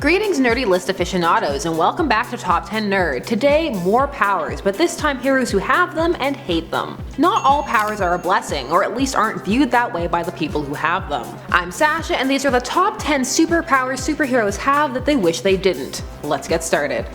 Greetings nerdy list aficionados and welcome back to Top 10 Nerd. Today, more powers, but this time heroes who have them and hate them. Not all powers are a blessing, or at least aren't viewed that way by the people who have them. I'm Sasha and these are the top 10 superpowers superheroes have that they wish they didn't. Let's get started.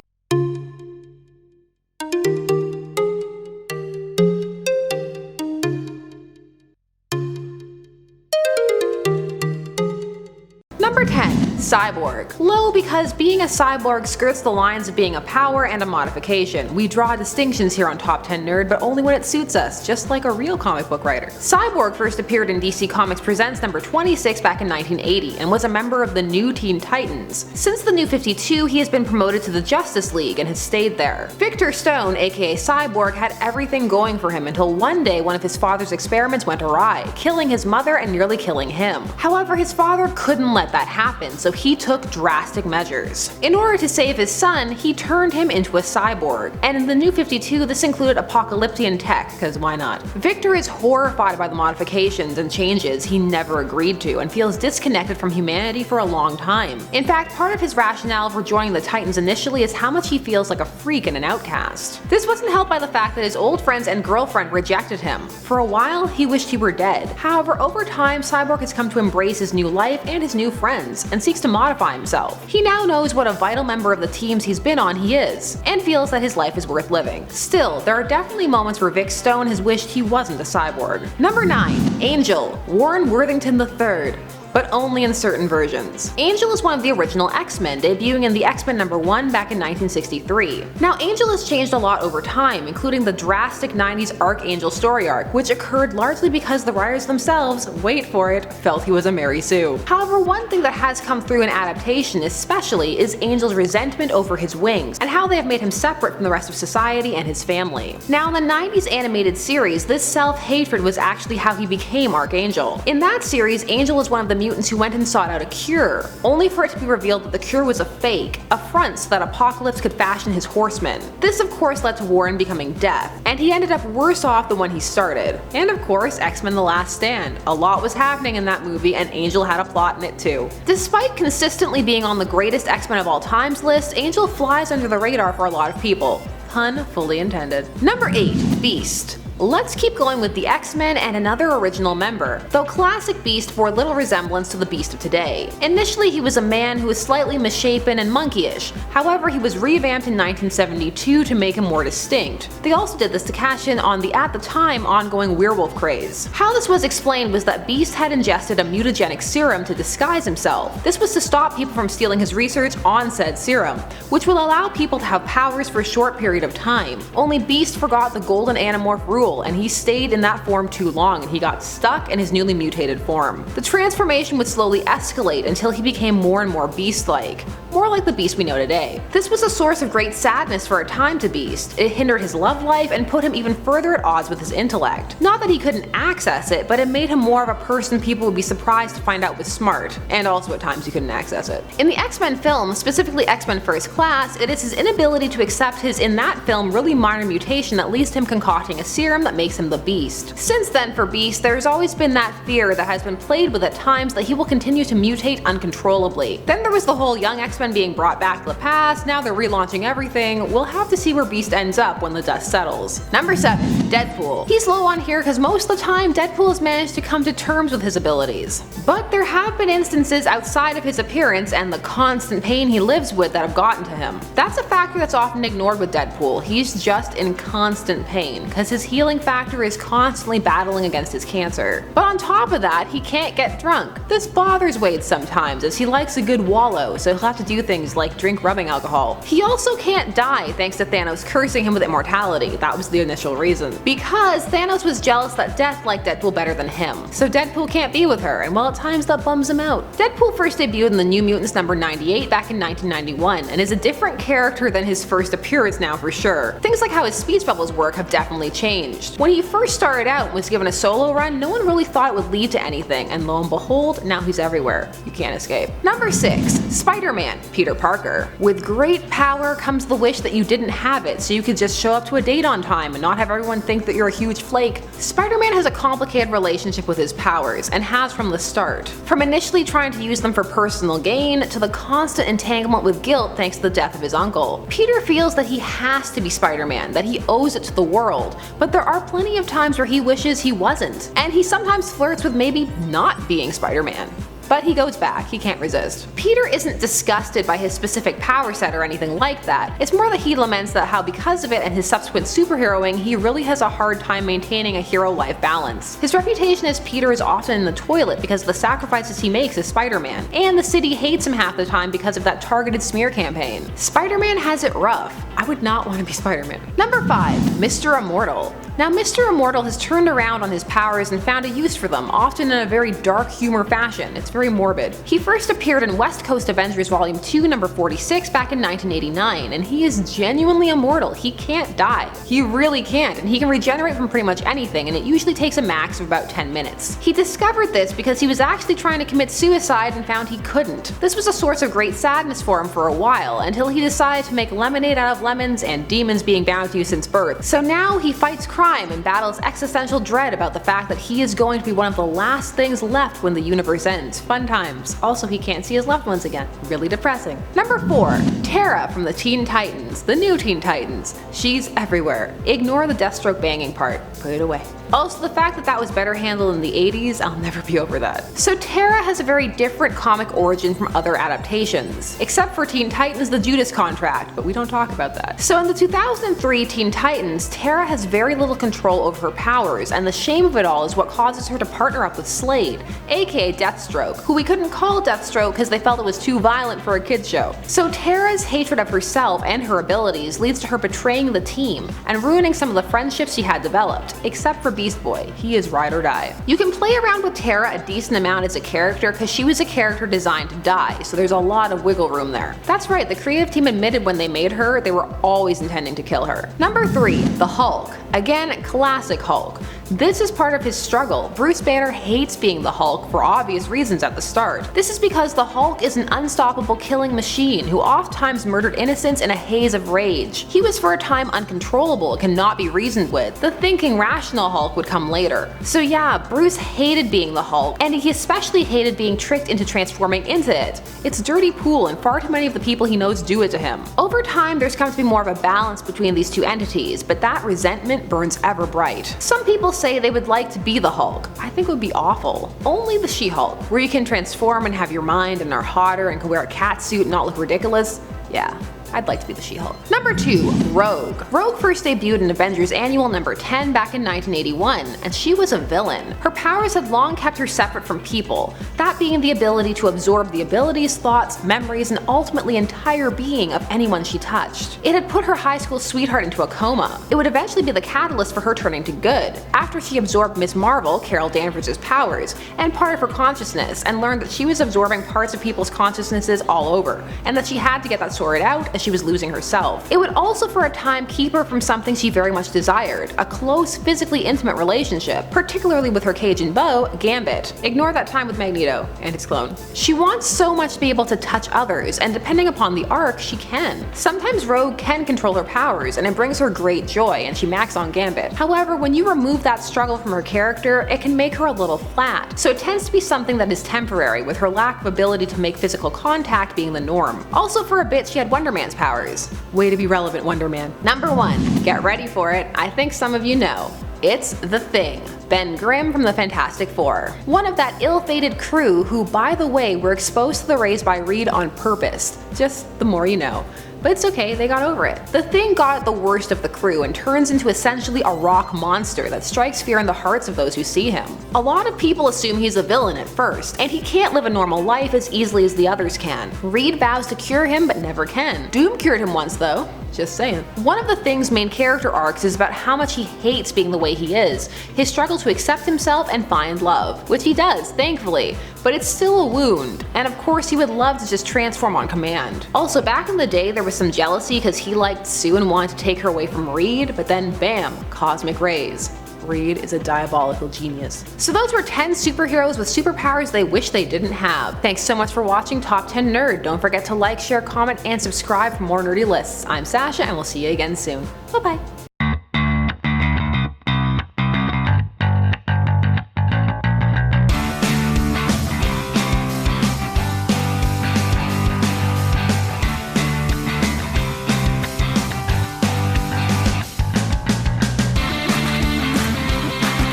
Number 10. Cyborg. Low because being a cyborg skirts the lines of being a power and a modification. We draw distinctions here on Top 10 Nerd, but only when it suits us, just like a real comic book writer. Cyborg first appeared in DC Comics Presents number 26 back in 1980 and was a member of the New Teen Titans. Since the New 52, he has been promoted to the Justice League and has stayed there. Victor Stone, aka Cyborg, had everything going for him until one day one of his father's experiments went awry, killing his mother and nearly killing him. However, his father couldn't let that happen, so he took drastic measures. In order to save his son, he turned him into a cyborg. And in the New 52, this included apocalyptic tech, cause why not? Victor is horrified by the modifications and changes he never agreed to and feels disconnected from humanity for a long time. In fact, part of his rationale for joining the Titans initially is how much he feels like a freak and an outcast. This wasn't helped by the fact that his old friends and girlfriend rejected him. For a while, he wished he were dead. However, over time, Cyborg has come to embrace his new life and his new friends, and seeks to modify himself. He now knows what a vital member of the teams he's been on he is, and feels that his life is worth living. Still, there are definitely moments where Vic Stone has wished he wasn't a cyborg. Number 9. Angel. Warren Worthington III. But only in certain versions. Angel is one of the original X-Men, debuting in the X-Men number 1 back in 1963. Now, Angel has changed a lot over time, including the drastic 90s Archangel story arc, which occurred largely because the writers themselves, wait for it, felt he was a Mary Sue. However, one thing that has come through in adaptation especially is Angel's resentment over his wings, and how they have made him separate from the rest of society and his family. Now, in the 90s animated series, this self-hatred was actually how he became Archangel. In that series, Angel was one of the mutants who went and sought out a cure, only for it to be revealed that the cure was a fake, a front so that Apocalypse could fashion his horsemen. This of course led to Warren becoming deaf, and he ended up worse off than when he started. And of course, X-Men The Last Stand. A lot was happening in that movie and Angel had a plot in it too. Despite consistently being on the greatest X-Men of all times list, Angel flies under the radar for a lot of people. Pun fully intended. Number 8. Beast. Let's keep going with the X-Men and another original member, though classic Beast bore little resemblance to the Beast of today. Initially, he was a man who was slightly misshapen and monkeyish. However, he was revamped in 1972 to make him more distinct. They also did this to cash in on the at the time ongoing werewolf craze. How this was explained was that Beast had ingested a mutagenic serum to disguise himself. This was to stop people from stealing his research on said serum, which will allow people to have powers for a short period of time. Only Beast forgot the golden animorph rule, and he stayed in that form too long and he got stuck in his newly mutated form. The transformation would slowly escalate until he became more and more beast-like. More like the Beast we know today. This was a source of great sadness for a time to Beast. It hindered his love life and put him even further at odds with his intellect. Not that he couldn't access it, but it made him more of a person people would be surprised to find out was smart, and also at times he couldn't access it. In the X-Men film, specifically X-Men First Class, it is his inability to accept his, in that film, really minor mutation that leads to him concocting a serum that makes him the Beast. Since then, for Beast, there's always been that fear that has been played with at times that he will continue to mutate uncontrollably. Then there was the whole young X-Men being brought back to the past, now they're relaunching everything. We'll have to see where Beast ends up when the dust settles. Number 7. Deadpool. He's low on here because most of the time Deadpool has managed to come to terms with his abilities. But there have been instances outside of his appearance and the constant pain he lives with that have gotten to him. That's a factor that's often ignored with Deadpool. He's just in constant pain because his healing factor is constantly battling against his cancer. But on top of that, he can't get drunk. This bothers Wade sometimes as he likes a good wallow, so he'll have to do things like drink rubbing alcohol. He also can't die thanks to Thanos cursing him with immortality. That was the initial reason. Because Thanos was jealous that Death liked Deadpool better than him, so Deadpool can't be with her, and well, at times that bums him out. Deadpool first debuted in the New Mutants number 98 back in 1991 and is a different character than his first appearance now for sure. Things like how his speech bubbles work have definitely changed. When he first started out and was given a solo run, no one really thought it would lead to anything, and lo and behold, now he's everywhere. You can't escape. Number 6. Spider-Man. Peter Parker. With great power comes the wish that you didn't have it, so you could just show up to a date on time and not have everyone think that you're a huge flake. Spider-Man has a complicated relationship with his powers, and has from the start. From initially trying to use them for personal gain, to the constant entanglement with guilt thanks to the death of his uncle. Peter feels that he has to be Spider-Man, that he owes it to the world, but there are plenty of times where he wishes he wasn't. And he sometimes flirts with maybe not being Spider-Man. But he goes back, he can't resist. Peter isn't disgusted by his specific power set or anything like that. It's more that he laments that how because of it and his subsequent superheroing, he really has a hard time maintaining a hero-life balance. His reputation as Peter is often in the toilet because of the sacrifices he makes as Spider-Man, and the city hates him half the time because of that targeted smear campaign. Spider-Man has it rough. I would not want to be Spider-Man. Number 5. Mr. Immortal. Now, Mr. Immortal has turned around on his powers and found a use for them, often in a very dark humor fashion. It's very morbid. He first appeared in West Coast Avengers Volume 2, number 46 back in 1989, and he is genuinely immortal. He can't die. He really can't, and he can regenerate from pretty much anything, and it usually takes a max of about 10 minutes. He discovered this because he was actually trying to commit suicide and found he couldn't. This was a source of great sadness for him for a while, until he decided to make lemonade out of lemons and demons being bound to you since birth. So now he fights crime and battles existential dread about the fact that he is going to be one of the last things left when the universe ends. Fun times. Also, he can't see his loved ones again. Really depressing. Number 4. TERRA from the Teen Titans. The new Teen Titans. She's everywhere. Ignore the Deathstroke banging part. Put it away. Also, the fact that that was better handled in the 80s, I'll never be over that. So TERRA has a very different comic origin from other adaptations. Except for Teen Titans The Judas Contract, but we don't talk about that. So in the 2003 Teen Titans, TERRA has very little control over her powers, and the shame of it all is what causes her to partner up with Slade, aka Deathstroke, who we couldn't call Deathstroke because they felt it was too violent for a kids show. So TERRA's hatred of herself and her abilities leads to her betraying the team, and ruining some of the friendships she had developed, except for Beast Boy. He is ride or die. You can play around with TERRA a decent amount as a character because she was a character designed to die, so there's a lot of wiggle room there. That's right, the creative team admitted when they made her, they were always intending to kill her. Number 3. The Hulk. Again, classic Hulk. This is part of his struggle. Bruce Banner hates being the Hulk for obvious reasons at the start. This is because the Hulk is an unstoppable killing machine who oftentimes murdered innocents in a haze of rage. He was for a time uncontrollable and cannot be reasoned with. The thinking, rational Hulk would come later. So yeah, Bruce hated being the Hulk, and he especially hated being tricked into transforming into it. It's dirty pool, and far too many of the people he knows do it to him. Over time, there's come to be more of a balance between these two entities, but that resentment burns ever bright. Some people say they would like to be the Hulk. I think it would be awful. Only the She-Hulk, where you can transform and have your mind and are hotter and can wear a cat suit and not look ridiculous. Yeah. I'd like to be the She-Hulk. Number 2. Rogue. Rogue first debuted in Avengers Annual number 10 back in 1981, and she was a villain. Her powers had long kept her separate from people, that being the ability to absorb the abilities, thoughts, memories, and ultimately entire being of anyone she touched. It had put her high school sweetheart into a coma. It would eventually be the catalyst for her turning to good, after she absorbed Ms. Marvel, Carol Danvers' powers, and part of her consciousness, and learned that she was absorbing parts of people's consciousnesses all over, and that she had to get that sorted out as she was losing herself. It would also for a time keep her from something she very much desired, a close, physically intimate relationship, particularly with her Cajun beau, Gambit. Ignore that time with Magneto and his clone. She wants so much to be able to touch others, and depending upon the arc, she can. Sometimes Rogue can control her powers, and it brings her great joy, and she maxes on Gambit. However, when you remove that struggle from her character, it can make her a little flat, so it tends to be something that is temporary, with her lack of ability to make physical contact being the norm. Also, for a bit, she had Wonder Man's powers. Way to be relevant, Wonder Man. Number 1. Get ready for it. I think some of you know. It's The Thing. Ben Grimm from the Fantastic Four. One of that ill-fated crew who, by the way, were exposed to the rays by Reed on purpose. Just the more you know. But it's okay, they got over it. The Thing got the worst of the crew and turns into essentially a rock monster that strikes fear in the hearts of those who see him. A lot of people assume he's a villain at first, and he can't live a normal life as easily as the others can. Reed vows to cure him but never can. Doom cured him once though. Just saying. One of the Thing's main character arcs is about how much he hates being the way he is, his struggle to accept himself and find love, which he does, thankfully, but it's still a wound, and of course he would love to just transform on command. Also, back in the day there was some jealousy because he liked Sue and wanted to take her away from Reed, but then bam, cosmic rays. Reed is a diabolical genius. So those were 10 superheroes with superpowers they wish they didn't have. Thanks so much for watching Top 10 Nerd. Don't forget to like, share, comment, and subscribe for more nerdy lists. I'm Sasha, and we'll see you again soon. Bye bye.